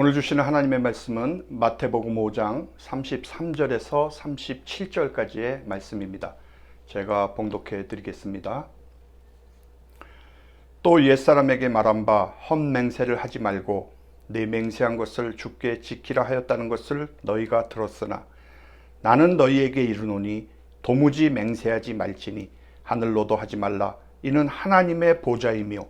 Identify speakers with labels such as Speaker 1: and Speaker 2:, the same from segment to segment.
Speaker 1: 오늘 주시는 하나님의 말씀은 마태복음 5장 33절에서 37절까지의 말씀입니다. 제가 봉독해 드리겠습니다. 또 옛사람에게 말한 바 헛맹세를 하지 말고 네 맹세한 것을 주께 지키라 하였다는 것을 너희가 들었으나 나는 너희에게 이르노니 도무지 맹세하지 말지니 하늘로도 하지 말라 이는 하나님의 보좌이며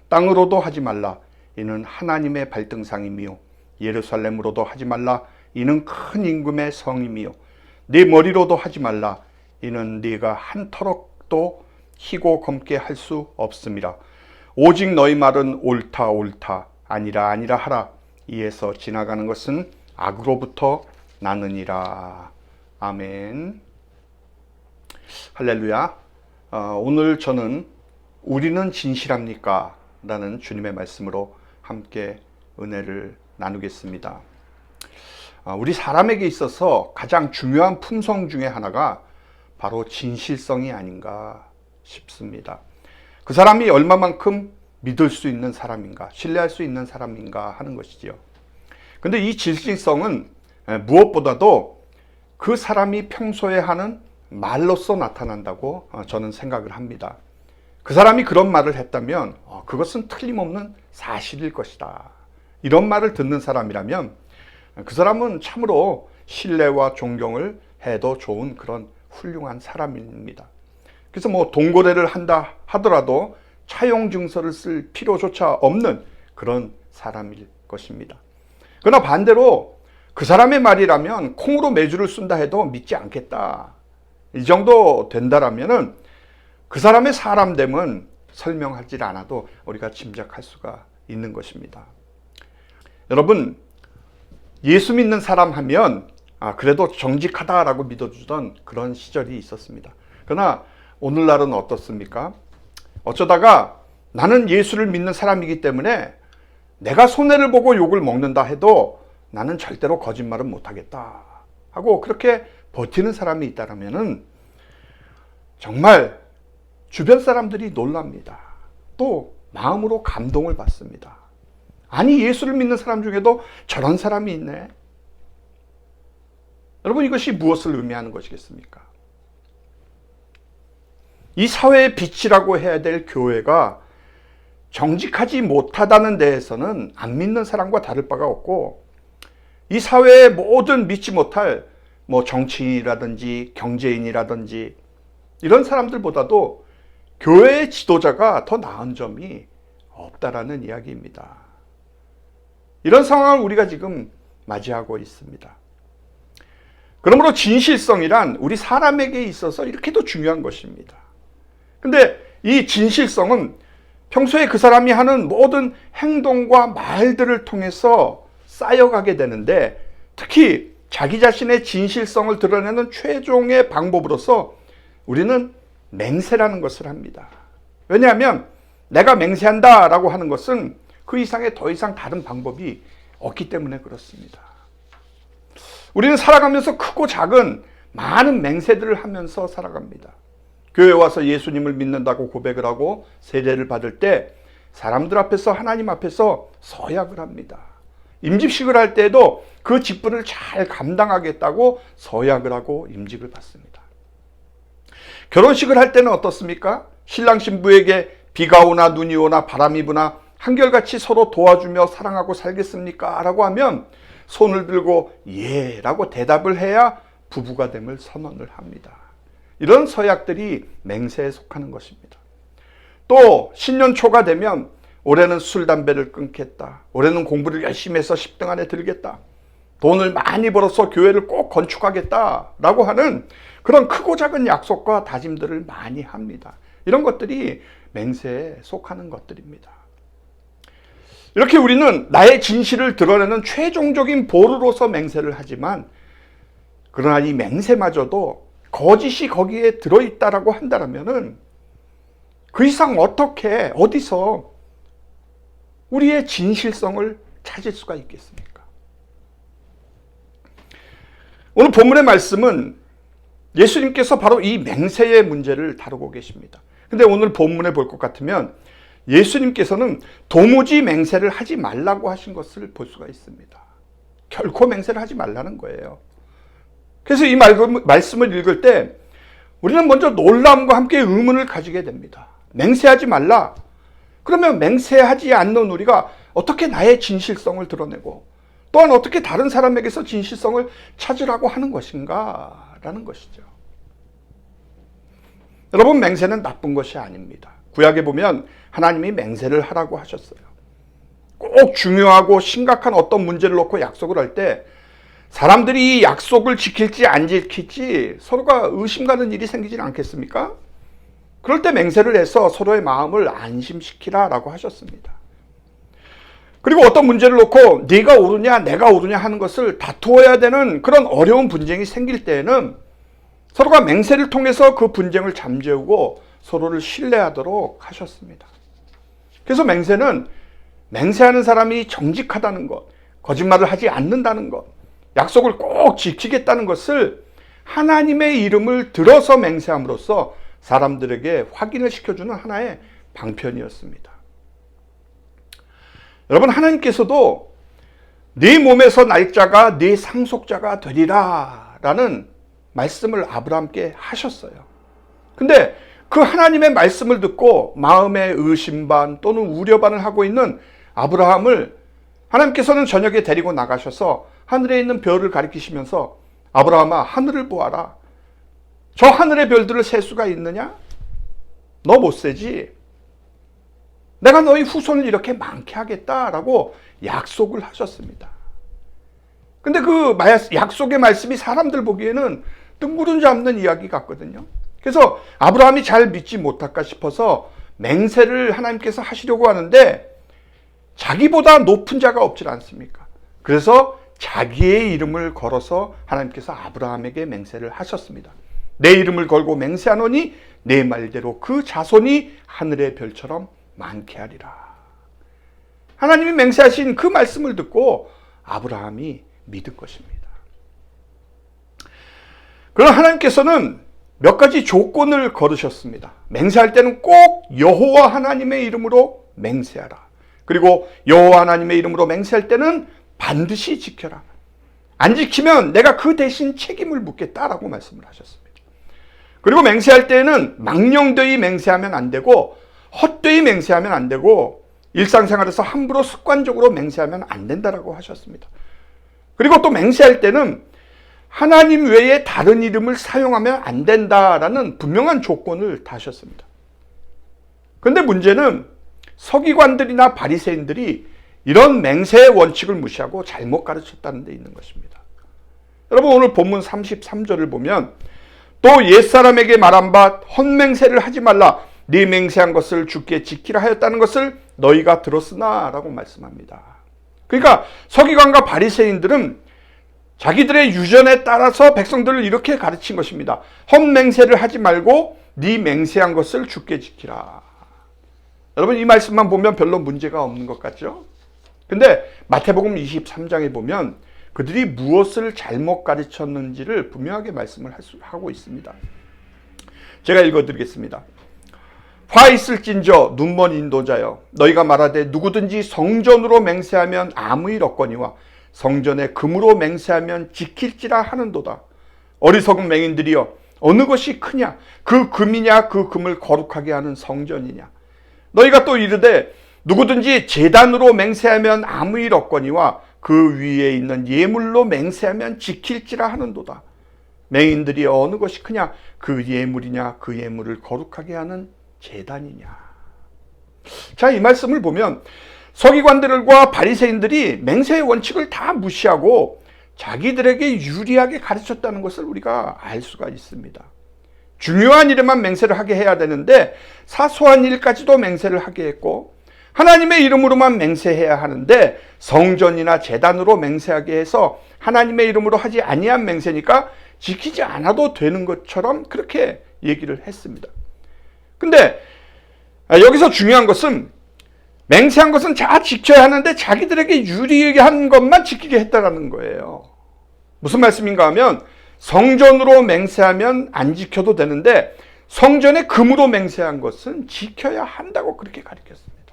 Speaker 1: 땅으로도 하지 말라 이는 하나님의 발등상이며 예루살렘으로도 하지 말라 이는 큰 임금의 성이며 네 머리로도 하지 말라 이는 네가 한 터럭도 희고 검게 할 수 없음이라. 오직 너희 말은 옳다 옳다 아니라 아니라 하라. 이에서 지나가는 것은 악으로부터 나느니라. 아멘. 할렐루야. 오늘 저는 우리는 진실합니까? 라는 주님의 말씀으로 함께 은혜를 나누겠습니다. 우리 사람에게 있어서 가장 중요한 품성 중에 하나가 바로 진실성이 아닌가 싶습니다. 그 사람이 얼마만큼 믿을 수 있는 사람인가, 신뢰할 수 있는 사람인가 하는 것이지요. 근데 이 진실성은 무엇보다도 그 사람이 평소에 하는 말로써 나타난다고 저는 생각을 합니다. 그 사람이 그런 말을 했다면 그것은 틀림없는 사실일 것이다. 이런 말을 듣는 사람이라면 그 사람은 참으로 신뢰와 존경을 해도 좋은 그런 훌륭한 사람입니다. 그래서 동거래를 한다 하더라도 차용 증서를 쓸 필요조차 없는 그런 사람일 것입니다. 그러나 반대로 그 사람의 말이라면 콩으로 메주를 쓴다 해도 믿지 않겠다. 이 정도 된다라면은 그 사람의 사람됨은 설명하지 않아도 우리가 짐작할 수가 있는 것입니다. 여러분, 예수 믿는 사람 하면 그래도 정직하다라고 믿어주던 그런 시절이 있었습니다. 그러나 오늘날은 어떻습니까? 어쩌다가 나는 예수를 믿는 사람이기 때문에 내가 손해를 보고 욕을 먹는다 해도 나는 절대로 거짓말은 못하겠다 하고 그렇게 버티는 사람이 있다면 정말 주변 사람들이 놀랍니다. 또 마음으로 감동을 받습니다. 아니, 예수를 믿는 사람 중에도 저런 사람이 있네. 여러분, 이것이 무엇을 의미하는 것이겠습니까? 이 사회의 빛이라고 해야 될 교회가 정직하지 못하다는 데에서는 안 믿는 사람과 다를 바가 없고, 이 사회의 모든 믿지 못할 정치인이라든지 경제인이라든지 이런 사람들보다도 교회의 지도자가 더 나은 점이 없다라는 이야기입니다. 이런 상황을 우리가 지금 맞이하고 있습니다. 그러므로 진실성이란 우리 사람에게 있어서 이렇게도 중요한 것입니다. 근데 이 진실성은 평소에 그 사람이 하는 모든 행동과 말들을 통해서 쌓여가게 되는데, 특히 자기 자신의 진실성을 드러내는 최종의 방법으로서 우리는 맹세라는 것을 합니다. 왜냐하면 내가 맹세한다 라고 하는 것은 그 이상의 더 이상 다른 방법이 없기 때문에 그렇습니다. 우리는 살아가면서 크고 작은 많은 맹세들을 하면서 살아갑니다. 교회에 와서 예수님을 믿는다고 고백을 하고 세례를 받을 때 사람들 앞에서, 하나님 앞에서 서약을 합니다. 임직식을 할 때에도 그 직분을 잘 감당하겠다고 서약을 하고 임직을 받습니다. 결혼식을 할 때는 어떻습니까? 신랑 신부에게 비가 오나 눈이 오나 바람이 부나 한결같이 서로 도와주며 사랑하고 살겠습니까? 라고 하면 손을 들고 예 라고 대답을 해야 부부가 됨을 선언을 합니다. 이런 서약들이 맹세에 속하는 것입니다. 또 신년 초가 되면 올해는 술, 담배를 끊겠다. 올해는 공부를 열심히 해서 10등 안에 들겠다. 돈을 많이 벌어서 교회를 꼭 건축하겠다 라고 하는 그런 크고 작은 약속과 다짐들을 많이 합니다. 이런 것들이 맹세에 속하는 것들입니다. 이렇게 우리는 나의 진실을 드러내는 최종적인 보루로서 맹세를 하지만, 그러나 이 맹세마저도 거짓이 거기에 들어있다라고 한다면 그 이상 어떻게, 어디서 우리의 진실성을 찾을 수가 있겠습니까? 오늘 본문의 말씀은 예수님께서 바로 이 맹세의 문제를 다루고 계십니다. 근데 오늘 본문에 볼 것 같으면 예수님께서는 도무지 맹세를 하지 말라고 하신 것을 볼 수가 있습니다. 결코 맹세를 하지 말라는 거예요. 그래서 이 말씀을 읽을 때 우리는 먼저 놀라움과 함께 의문을 가지게 됩니다. 맹세하지 말라. 그러면 맹세하지 않는 우리가 어떻게 나의 진실성을 드러내고 또한 어떻게 다른 사람에게서 진실성을 찾으라고 하는 것인가 라는 것이죠. 여러분, 맹세는 나쁜 것이 아닙니다. 구약에 보면 하나님이 맹세를 하라고 하셨어요. 꼭 중요하고 심각한 어떤 문제를 놓고 약속을 할 때 사람들이 이 약속을 지킬지 안 지킬지 서로가 의심 가는 일이 생기지 않겠습니까? 그럴 때 맹세를 해서 서로의 마음을 안심시키라라고 하셨습니다. 그리고 어떤 문제를 놓고 네가 옳으냐 내가 옳으냐 하는 것을 다투어야 되는 그런 어려운 분쟁이 생길 때에는 서로가 맹세를 통해서 그 분쟁을 잠재우고 서로를 신뢰하도록 하셨습니다. 그래서 맹세는 맹세하는 사람이 정직하다는 것, 거짓말을 하지 않는다는 것, 약속을 꼭 지키겠다는 것을 하나님의 이름을 들어서 맹세함으로써 사람들에게 확인을 시켜주는 하나의 방편이었습니다. 여러분, 하나님께서도 네 몸에서 날짜가 네 상속자가 되리라 라는 말씀을 아브라함께 하셨어요. 근데 그 하나님의 말씀을 듣고 마음에 의심 반 또는 우려 반을 하고 있는 아브라함을 하나님께서는 저녁에 데리고 나가셔서 하늘에 있는 별을 가리키시면서 아브라함아, 하늘을 보아라. 저 하늘의 별들을 셀 수가 있느냐? 너 못 세지? 내가 너희 후손을 이렇게 많게 하겠다라고 약속을 하셨습니다. 근데 그 약속의 말씀이 사람들 보기에는 뜬구름 잡는 이야기 같거든요. 그래서 아브라함이 잘 믿지 못할까 싶어서 맹세를 하나님께서 하시려고 하는데 자기보다 높은 자가 없지 않습니까? 그래서 자기의 이름을 걸어서 하나님께서 아브라함에게 맹세를 하셨습니다. 내 이름을 걸고 맹세하노니 내 말대로 그 자손이 하늘의 별처럼 많게 하리라. 하나님이 맹세하신 그 말씀을 듣고 아브라함이 믿을 것입니다. 그러나 하나님께서는 몇 가지 조건을 걸으셨습니다. 맹세할 때는 꼭 여호와 하나님의 이름으로 맹세하라. 그리고 여호와 하나님의 이름으로 맹세할 때는 반드시 지켜라. 안 지키면 내가 그 대신 책임을 묻겠다라고 말씀을 하셨습니다. 그리고 맹세할 때는 망령되이 맹세하면 안 되고 헛되이 맹세하면 안 되고 일상생활에서 함부로 습관적으로 맹세하면 안 된다라고 하셨습니다. 그리고 또 맹세할 때는 하나님 외에 다른 이름을 사용하면 안 된다라는 분명한 조건을 다셨습니다. 그런데 문제는 서기관들이나 바리새인들이 이런 맹세의 원칙을 무시하고 잘못 가르쳤다는 데 있는 것입니다. 여러분, 오늘 본문 33절을 보면 또 옛사람에게 말한 바 헛맹세를 하지 말라. 네 맹세한 것을 주께 지키라 하였다는 것을 너희가 들었으나 라고 말씀합니다. 그러니까 서기관과 바리새인들은 자기들의 유전에 따라서 백성들을 이렇게 가르친 것입니다. 헛맹세를 하지 말고 네 맹세한 것을 주께 지키라. 여러분, 이 말씀만 보면 별로 문제가 없는 것 같죠? 근데 마태복음 23장에 보면 그들이 무엇을 잘못 가르쳤는지를 분명하게 말씀을 하고 있습니다. 제가 읽어드리겠습니다. 화 있을진저 눈먼 인도자여, 너희가 말하되 누구든지 성전으로 맹세하면 아무 일 없거니와 성전에 금으로 맹세하면 지킬지라 하는도다. 어리석은 맹인들이여, 어느 것이 크냐? 그 금이냐 그 금을 거룩하게 하는 성전이냐? 너희가 또 이르되 누구든지 제단으로 맹세하면 아무 일 없거니와 그 위에 있는 예물로 맹세하면 지킬지라 하는도다. 맹인들이 어느 것이 크냐? 그 예물이냐 그 예물을 거룩하게 하는 제단이냐. 자, 이 말씀을 보면 서기관들과 바리새인들이 맹세의 원칙을 다 무시하고 자기들에게 유리하게 가르쳤다는 것을 우리가 알 수가 있습니다. 중요한 일에만 맹세를 하게 해야 되는데 사소한 일까지도 맹세를 하게 했고, 하나님의 이름으로만 맹세해야 하는데 성전이나 제단으로 맹세하게 해서 하나님의 이름으로 하지 아니한 맹세니까 지키지 않아도 되는 것처럼 그렇게 얘기를 했습니다. 근데 여기서 중요한 것은 맹세한 것은 다 지켜야 하는데 자기들에게 유리한 것만 지키게 했다라는 거예요. 무슨 말씀인가 하면 성전으로 맹세하면 안 지켜도 되는데 성전에 금으로 맹세한 것은 지켜야 한다고 그렇게 가르쳤습니다.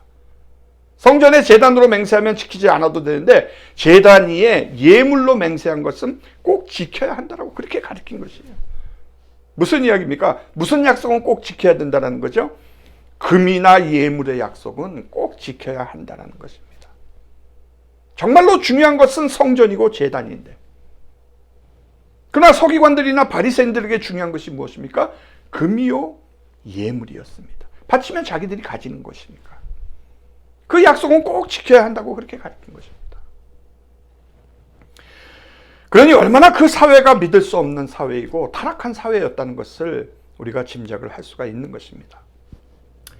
Speaker 1: 성전에 제단으로 맹세하면 지키지 않아도 되는데 제단 위에 예물로 맹세한 것은 꼭 지켜야 한다라고 그렇게 가르친 것이에요. 무슨 이야기입니까? 무슨 약속은 꼭 지켜야 된다는 거죠? 금이나 예물의 약속은 꼭 지켜야 한다는 것입니다. 정말로 중요한 것은 성전이고 제단인데, 그러나 서기관들이나 바리새인들에게 중요한 것이 무엇입니까? 금이요 예물이었습니다. 바치면 자기들이 가지는 것이니까. 그 약속은 꼭 지켜야 한다고 그렇게 가르친 것입니다. 그러니 얼마나 그 사회가 믿을 수 없는 사회이고 타락한 사회였다는 것을 우리가 짐작을 할 수가 있는 것입니다.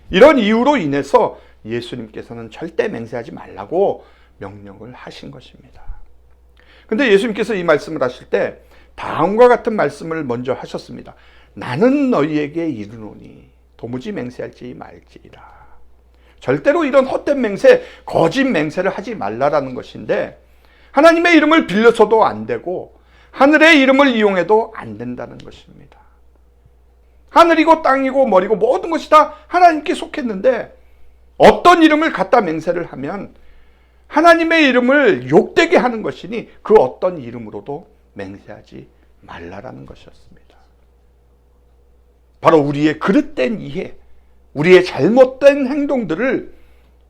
Speaker 1: 이런 이유로 인해서 예수님께서는 절대 맹세하지 말라고 명령을 하신 것입니다. 근데 예수님께서 이 말씀을 하실 때 다음과 같은 말씀을 먼저 하셨습니다. 나는 너희에게 이르노니 도무지 맹세할지 말지이다. 절대로 이런 헛된 맹세, 거짓 맹세를 하지 말라라는 것인데, 하나님의 이름을 빌려서도 안 되고 하늘의 이름을 이용해도 안 된다는 것입니다. 하늘이고 땅이고 머리고 모든 것이 다 하나님께 속했는데 어떤 이름을 갖다 맹세를 하면 하나님의 이름을 욕되게 하는 것이니 그 어떤 이름으로도 맹세하지 말라라는 것이었습니다. 바로 우리의 그릇된 이해, 우리의 잘못된 행동들을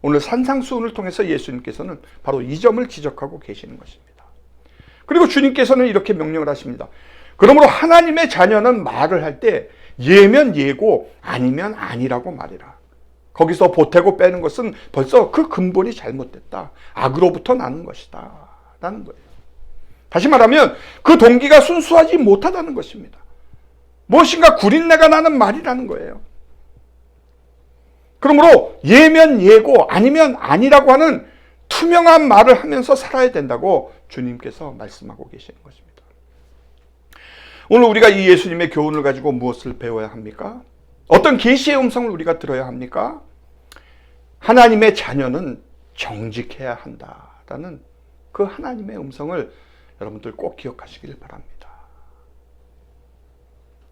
Speaker 1: 오늘 산상수훈을 통해서 예수님께서는 바로 이 점을 지적하고 계시는 것입니다. 그리고 주님께서는 이렇게 명령을 하십니다. 그러므로 하나님의 자녀는 말을 할 때 예면 예고 아니면 아니라고 말해라. 거기서 보태고 빼는 것은 벌써 그 근본이 잘못됐다. 악으로부터 나는 것이다 라는 거예요. 다시 말하면 그 동기가 순수하지 못하다는 것입니다. 무엇인가 구린내가 나는 말이라는 거예요. 그러므로 예면 예고 아니면 아니라고 하는 투명한 말을 하면서 살아야 된다고 주님께서 말씀하고 계시는 것입니다. 오늘 우리가 이 예수님의 교훈을 가지고 무엇을 배워야 합니까? 어떤 계시의 음성을 우리가 들어야 합니까? 하나님의 자녀는 정직해야 한다라는 그 하나님의 음성을 여러분들 꼭 기억하시길 바랍니다.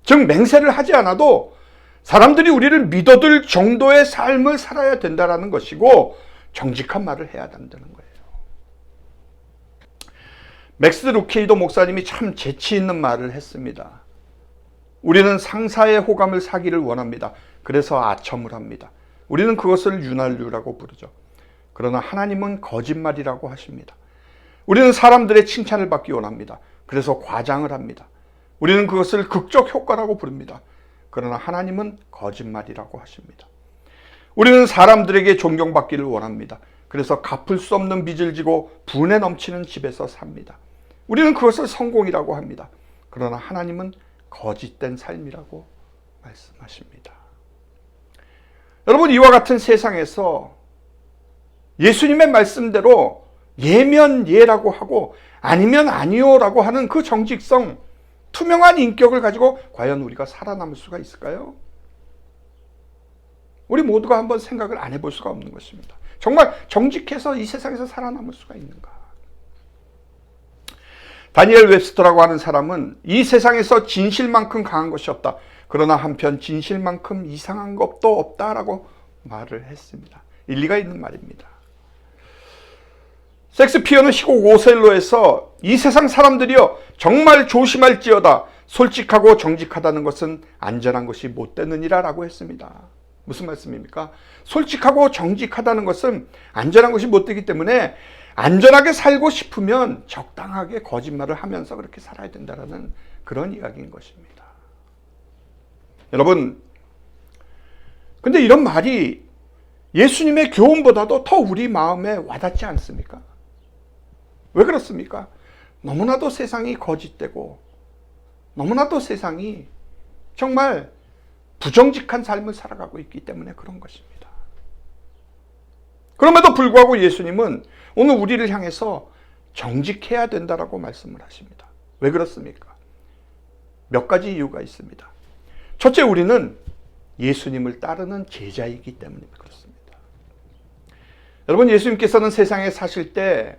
Speaker 1: 즉 맹세를 하지 않아도 사람들이 우리를 믿어들 정도의 삶을 살아야 된다는 것이고 정직한 말을 해야 된다는 거예요. 맥스 루케이도 목사님이 참 재치 있는 말을 했습니다. 우리는 상사의 호감을 사기를 원합니다. 그래서 아첨을 합니다. 우리는 그것을 윤활유라고 부르죠. 그러나 하나님은 거짓말이라고 하십니다. 우리는 사람들의 칭찬을 받기 원합니다. 그래서 과장을 합니다. 우리는 그것을 극적 효과라고 부릅니다. 그러나 하나님은 거짓말이라고 하십니다. 우리는 사람들에게 존경받기를 원합니다. 그래서 갚을 수 없는 빚을 지고 분에 넘치는 집에서 삽니다. 우리는 그것을 성공이라고 합니다. 그러나 하나님은 거짓된 삶이라고 말씀하십니다. 여러분, 이와 같은 세상에서 예수님의 말씀대로 예면 예라고 하고 아니면 아니요라고 하는 그 정직성, 투명한 인격을 가지고 과연 우리가 살아남을 수가 있을까요? 우리 모두가 한번 생각을 안 해볼 수가 없는 것입니다. 정말 정직해서 이 세상에서 살아남을 수가 있는가? 다니엘 웹스터라고 하는 사람은 이 세상에서 진실만큼 강한 것이 없다. 그러나 한편 진실만큼 이상한 것도 없다라고 말을 했습니다. 일리가 있는 말입니다. 섹스피어는 시국 오셀로에서 이 세상 사람들이여 정말 조심할지어다. 솔직하고 정직하다는 것은 안전한 것이 못 되느니라 라고 했습니다. 무슨 말씀입니까? 솔직하고 정직하다는 것은 안전한 것이 못 되기 때문에 안전하게 살고 싶으면 적당하게 거짓말을 하면서 그렇게 살아야 된다는 그런 이야기인 것입니다. 여러분, 근데 이런 말이 예수님의 교훈보다도 더 우리 마음에 와닿지 않습니까? 왜 그렇습니까? 너무나도 세상이 거짓되고 너무나도 세상이 정말 부정직한 삶을 살아가고 있기 때문에 그런 것입니다. 그럼에도 불구하고 예수님은 오늘 우리를 향해서 정직해야 된다라고 말씀을 하십니다. 왜 그렇습니까? 몇 가지 이유가 있습니다. 첫째, 우리는 예수님을 따르는 제자이기 때문에 그렇습니다. 여러분, 예수님께서는 세상에 사실 때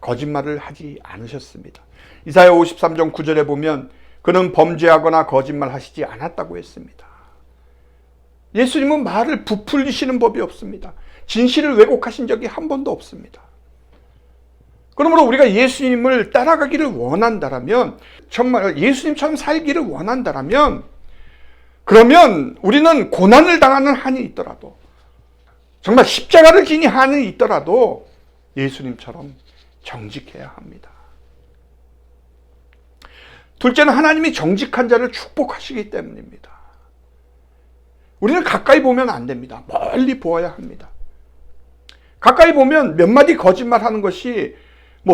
Speaker 1: 거짓말을 하지 않으셨습니다. 이사야 53장 9절에 보면 그는 범죄하거나 거짓말 하시지 않았다고 했습니다. 예수님은 말을 부풀리시는 법이 없습니다. 진실을 왜곡하신 적이 한 번도 없습니다. 그러므로 우리가 예수님을 따라가기를 원한다라면, 정말 예수님처럼 살기를 원한다라면, 그러면 우리는 고난을 당하는 한이 있더라도, 정말 십자가를 지니 한이 있더라도 예수님처럼 정직해야 합니다. 둘째는 하나님이 정직한 자를 축복하시기 때문입니다. 우리는 가까이 보면 안 됩니다. 멀리 보아야 합니다. 가까이 보면 몇 마디 거짓말하는 것이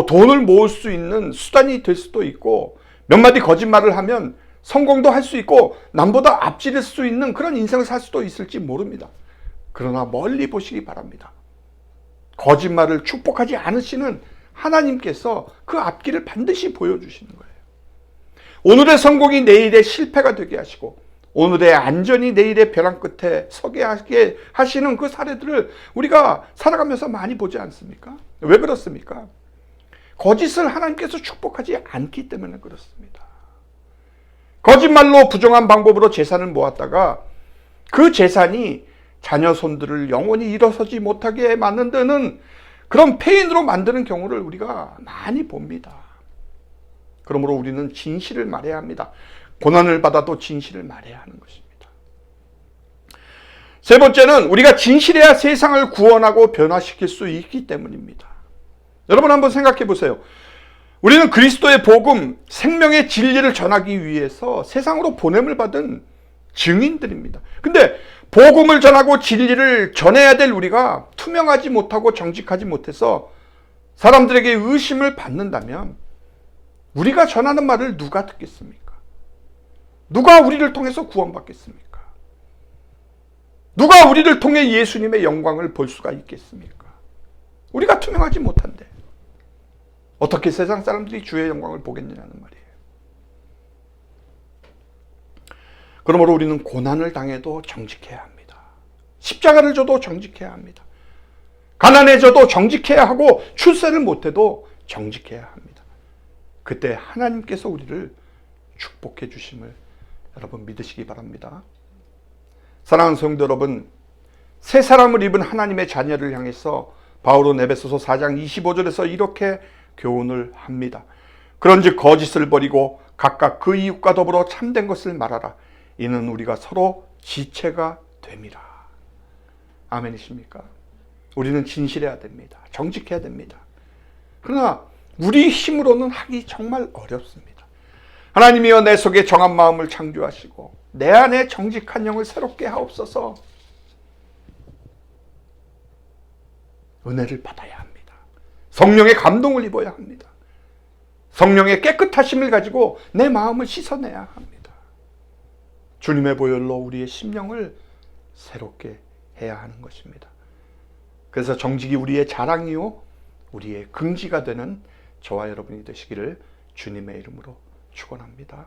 Speaker 1: 돈을 모을 수 있는 수단이 될 수도 있고, 몇 마디 거짓말을 하면 성공도 할 수 있고 남보다 앞지를 수 있는 그런 인생을 살 수도 있을지 모릅니다. 그러나 멀리 보시기 바랍니다. 거짓말을 축복하지 않으시는 하나님께서 그 앞길을 반드시 보여주시는 거예요. 오늘의 성공이 내일의 실패가 되게 하시고, 오늘의 안전이 내일의 벼랑 끝에 서게 하게 하시는 그 사례들을 우리가 살아가면서 많이 보지 않습니까? 왜 그렇습니까? 거짓을 하나님께서 축복하지 않기 때문에 그렇습니다. 거짓말로 부정한 방법으로 재산을 모았다가 그 재산이 자녀 손들을 영원히 일어서지 못하게 만드는 그런 폐인으로 만드는 경우를 우리가 많이 봅니다. 그러므로 우리는 진실을 말해야 합니다. 고난을 받아도 진실을 말해야 하는 것입니다. 세 번째는 우리가 진실해야 세상을 구원하고 변화시킬 수 있기 때문입니다. 여러분 한번 생각해 보세요. 우리는 그리스도의 복음, 생명의 진리를 전하기 위해서 세상으로 보냄을 받은 증인들입니다. 근데 복음을 전하고 진리를 전해야 될 우리가 투명하지 못하고 정직하지 못해서 사람들에게 의심을 받는다면 우리가 전하는 말을 누가 듣겠습니까? 누가 우리를 통해서 구원받겠습니까? 누가 우리를 통해 예수님의 영광을 볼 수가 있겠습니까? 우리가 투명하지 못한데 어떻게 세상 사람들이 주의 영광을 보겠느냐는 말이에요. 그러므로 우리는 고난을 당해도 정직해야 합니다. 십자가를 져도 정직해야 합니다. 가난해져도 정직해야 하고 출세를 못해도 정직해야 합니다. 그때 하나님께서 우리를 축복해 주심을 여러분 믿으시기 바랍니다. 사랑하는 성도 여러분, 새 사람을 입은 하나님의 자녀를 향해서 바울은 에베소서 4장 25절에서 이렇게 교훈을 합니다. 그런즉 거짓을 버리고 각각 그 이웃과 더불어 참된 것을 말하라. 이는 우리가 서로 지체가 됨이라. 아멘이십니까? 우리는 진실해야 됩니다. 정직해야 됩니다. 그러나 우리 힘으로는 하기 정말 어렵습니다. 하나님이여 내 속에 정한 마음을 창조하시고 내 안에 정직한 영을 새롭게 하옵소서. 은혜를 받아야 합니다. 성령의 감동을 입어야 합니다. 성령의 깨끗하심을 가지고 내 마음을 씻어내야 합니다. 주님의 보혈로 우리의 심령을 새롭게 해야 하는 것입니다. 그래서 정직이 우리의 자랑이요 우리의 긍지가 되는 저와 여러분이 되시기를 주님의 이름으로 축원합니다.